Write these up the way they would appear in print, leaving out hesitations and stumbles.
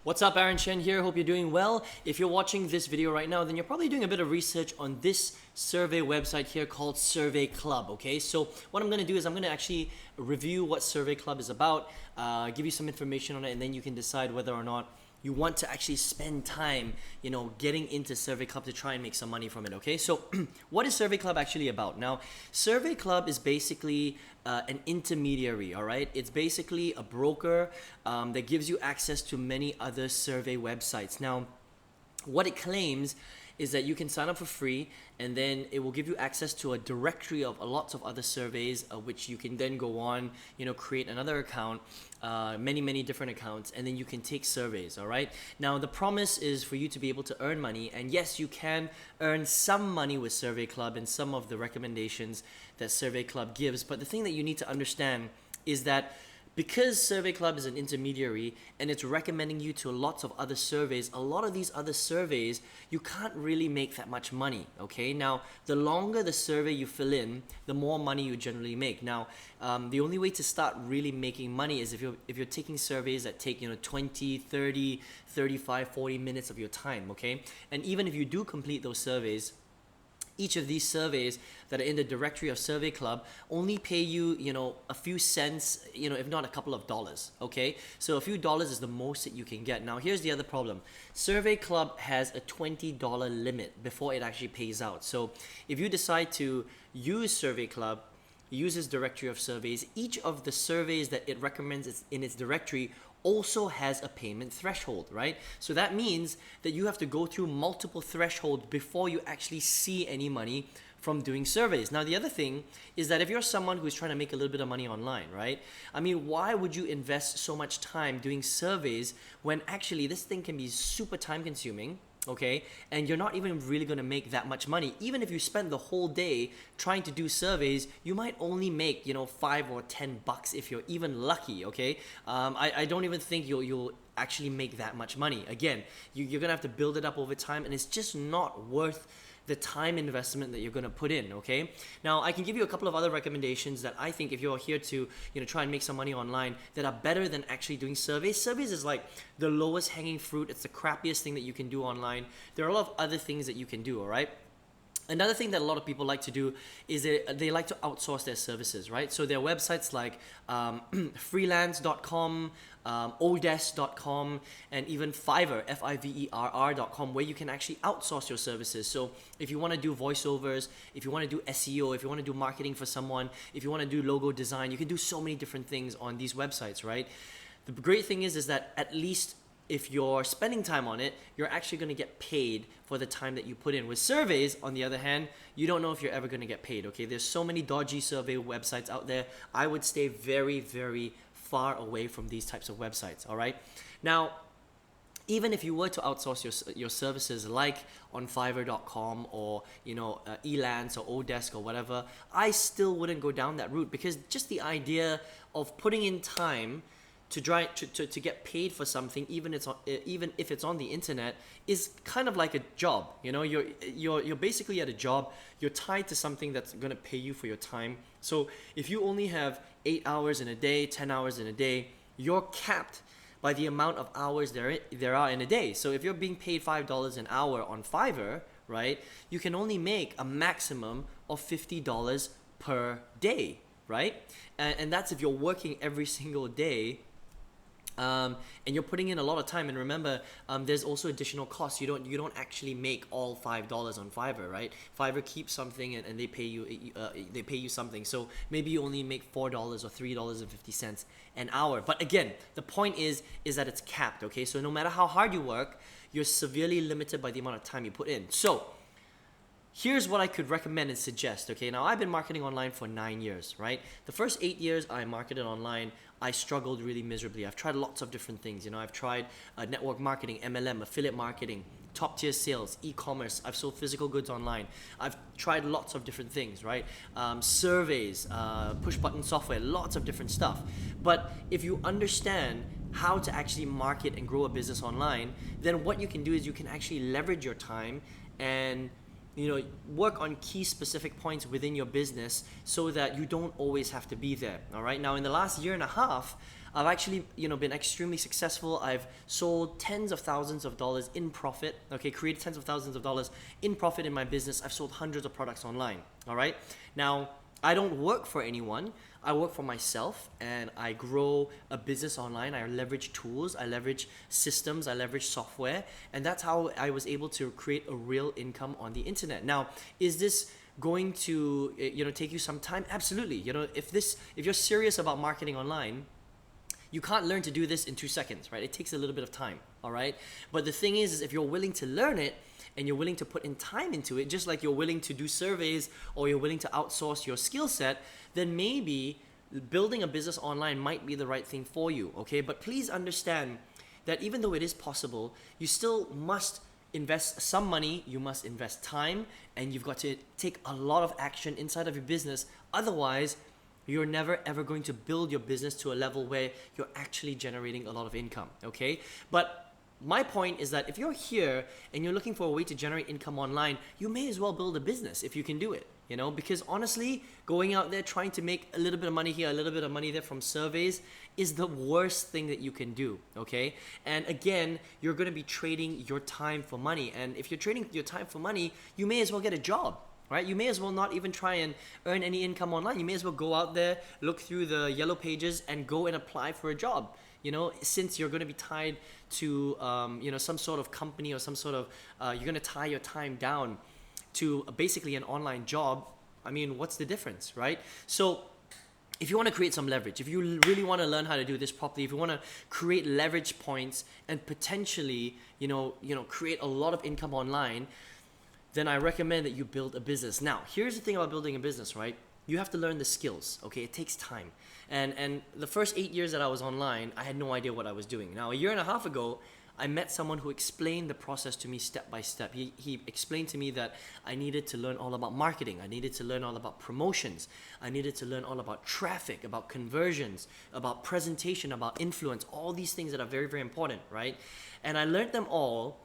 What's up, Aaron Chen here. Hope you're doing well. If you're watching this video right now, then you're probably doing a bit of research on this survey website here called Survey Club, okay? So what I'm gonna do is I'm gonna actually review what Survey Club is about, give you some information on it, and then you can decide whether or not you want to actually spend time, getting into Survey Club to try and make some money from it, okay? So what is Survey Club actually about? Now, Survey Club is basically an intermediary, all right? It's basically a broker that gives you access to many other survey websites. Now, what it claims is that you can sign up for free, and then it will give you access to a directory of lots of other surveys, which you can then go on, create another account, many different accounts, and then you can take surveys. All right. Now the promise is for you to be able to earn money, and yes, you can earn some money with Survey Club and some of the recommendations that Survey Club gives. But the thing that you need to understand is that because Survey Club is an intermediary and it's recommending you to lots of other surveys, a lot of these other surveys, you can't really make that much money, okay? Now, the longer the survey you fill in, the more money you generally make. Now, the only way to start really making money is if you're taking surveys that take, 20, 30, 35, 40 minutes of your time, okay? And even if you do complete those surveys, each of these surveys that are in the directory of Survey Club only pay you, a few cents, if not a couple of dollars, okay? So a few dollars is the most that you can get. Now, here's the other problem. Survey Club has a $20 limit before it actually pays out. So if you decide to use Survey Club, use its directory of surveys, each of the surveys that it recommends in its directory also has a payment threshold, right? So that means that you have to go through multiple thresholds before you actually see any money from doing surveys. Now, the other thing is that if you're someone who's trying to make a little bit of money online, right? I mean, why would you invest so much time doing surveys when actually this thing can be super time consuming? Okay, and you're not even really going to make that much money. Even if you spend the whole day trying to do surveys, you might only make $5 or $10 if you're even lucky. Okay, I don't even think you'll actually make that much money. Again, you're gonna have to build it up over time, and it's just not worth the time investment that you're going to put in. Okay, now I can give you a couple of other recommendations that I think if you're here to try and make some money online that are better than actually doing surveys. Surveys is like the lowest hanging fruit. It's the crappiest thing that you can do online. There are a lot of other things that you can do. All right. Another thing that a lot of people like to do is they like to outsource their services, right? So there are websites like freelance.com, odesk.com, and even Fiverr, Fiverr.com, where you can actually outsource your services. So if you want to do voiceovers, if you want to do SEO, if you want to do marketing for someone, if you want to do logo design, you can do so many different things on these websites, right? The great thing is that at least if you're spending time on it, you're actually going to get paid for the time that you put in. With surveys, on the other hand, you don't know if you're ever going to get paid, okay? There's so many dodgy survey websites out there. I would stay very, very far away from these types of websites, all right? Now, even if you were to outsource your services like on Fiverr.com or Elance or Odesk or whatever, I still wouldn't go down that route, because just the idea of putting in time to get paid for something, even if it's on the internet, is kind of like a job. You're basically at a job. You're tied to something that's going to pay you for your time. So if you only have 8 hours in a day, 10 hours in a day, you're capped by the amount of hours there are in a day. So if you're being paid $5 an hour on Fiverr, right, you can only make a maximum of $50 per day, right? And that's if you're working every single day. And you're putting in a lot of time, and remember, there's also additional costs. You don't actually make all $5 on Fiverr, right? Fiverr keeps something and they pay you something. So maybe you only make $4 or $3.50 an hour. But again, the point is that it's capped. Okay, so no matter how hard you work, you're severely limited by the amount of time you put in. So here's what I could recommend and suggest, okay? Now, I've been marketing online for 9 years, right? The first 8 years I marketed online, I struggled really miserably. I've tried lots of different things. I've tried network marketing, MLM, affiliate marketing, top tier sales, e-commerce. I've sold physical goods online. I've tried lots of different things, right? Surveys, push button software, lots of different stuff. But if you understand how to actually market and grow a business online, then what you can do is you can actually leverage your time and work on key specific points within your business so that you don't always have to be there. All right. Now, in the last year and a half, I've actually, been extremely successful. I've sold tens of thousands of dollars in profit, okay, created tens of thousands of dollars in profit in my business. I've sold hundreds of products online, all right? Now, I don't work for anyone. I work for myself, and I grow a business online. I leverage tools, I leverage systems, I leverage software, and that's how I was able to create a real income on the internet. Now, is this going to take you some time? Absolutely. If you're serious about marketing online, you can't learn to do this in 2 seconds, right? It takes a little bit of time, all right? But the thing is if you're willing to learn it and you're willing to put in time into it, just like you're willing to do surveys or you're willing to outsource your skill set, then maybe building a business online might be the right thing for you, okay? But please understand that even though it is possible, you still must invest some money, you must invest time, and you've got to take a lot of action inside of your business. Otherwise, you're never ever going to build your business to a level where you're actually generating a lot of income, okay? But my point is that if you're here and you're looking for a way to generate income online, you may as well build a business if you can do it, because honestly, going out there trying to make a little bit of money here, a little bit of money there from surveys is the worst thing that you can do, okay? And again, you're going to be trading your time for money. And if you're trading your time for money, you may as well get a job, right? You may as well not even try and earn any income online. You may as well go out there, look through the yellow pages and go and apply for a job. Since you're going to be tied to some sort of company or some sort of you're going to tie your time down to basically an online job. I mean, what's the difference, right? So if you want to create some leverage, if you really want to learn how to do this properly, if you want to create leverage points and potentially create a lot of income online, then I recommend that you build a business. Now, here's the thing about building a business, right? You have to learn the skills, okay? It takes time. And the first 8 years that I was online, I had no idea what I was doing. Now, a year and a half ago, I met someone who explained the process to me step by step. He explained to me that I needed to learn all about marketing. I needed to learn all about promotions. I needed to learn all about traffic, about conversions, about presentation, about influence, all these things that are very, very important, right? And I learned them all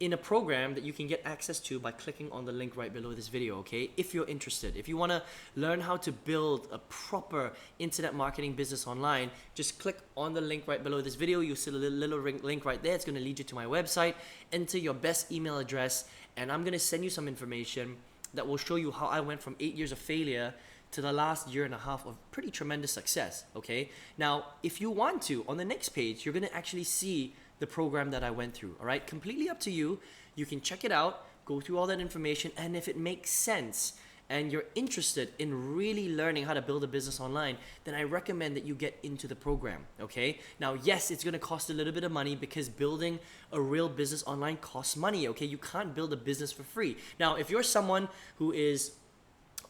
in a program that you can get access to by clicking on the link right below this video, okay? If you're interested, if you want to learn how to build a proper internet marketing business online, just click on the link right below this video. You'll see a little link right there. It's going to lead you to my website. Enter your best email address, and I'm going to send you some information that will show you how I went from 8 years of failure to the last year and a half of pretty tremendous success, okay? Now, if you want to, on the next page, you're going to actually see the program that I went through, all right? Completely up to you. You can check it out, go through all that information, and if it makes sense and you're interested in really learning how to build a business online, then I recommend that you get into the program, okay? Now, yes, it's gonna cost a little bit of money because building a real business online costs money, okay? You can't build a business for free. Now, if you're someone who is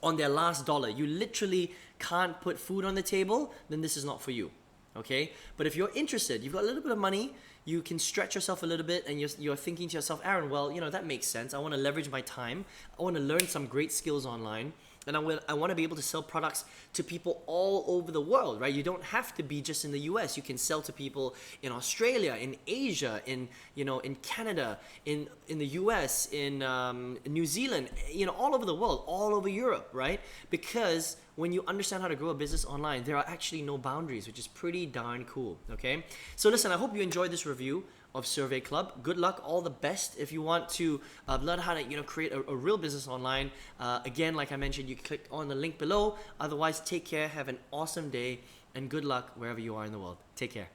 on their last dollar, you literally can't put food on the table, then this is not for you, okay? But if you're interested, you've got a little bit of money, you can stretch yourself a little bit, and you're thinking to yourself, Aaron, well, that makes sense. I want to leverage my time. I want to learn some great skills online, and I want to be able to sell products to people all over the world, right? You don't have to be just in the US. You can sell to people in Australia, in Asia, in Canada, in the US, in New Zealand, all over the world, all over Europe, right? Because when you understand how to grow a business online, there are actually no boundaries, which is pretty darn cool, okay? So listen, I hope you enjoyed this review of Survey Club. Good luck, all the best. If you want to learn how to create a real business online, again, like I mentioned, you can click on the link below. Otherwise, take care, have an awesome day, and good luck wherever you are in the world. Take care.